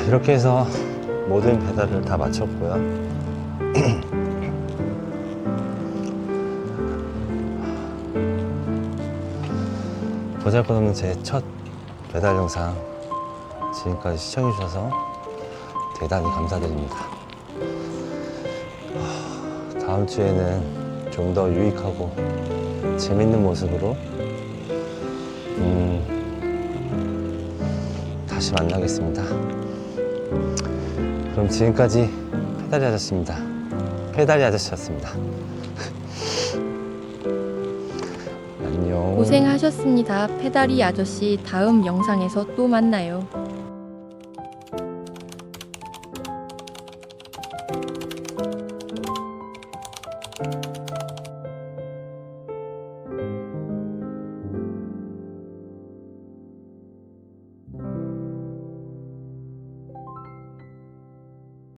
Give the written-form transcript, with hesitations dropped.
이렇게 해서 모든 배달을 다 마쳤고요. 보잘것없는 제 첫 배달 영상 지금까지 시청해주셔서 대단히 감사드립니다. 다음 주에는 좀 더 유익하고 재밌는 모습으로 다시 만나겠습니다. 그럼 지금까지 페다리 아저씨입니다. 페다리 아저씨였습니다. 안녕. 고생하셨습니다. 페다리 아저씨 다음 영상에서 또 만나요.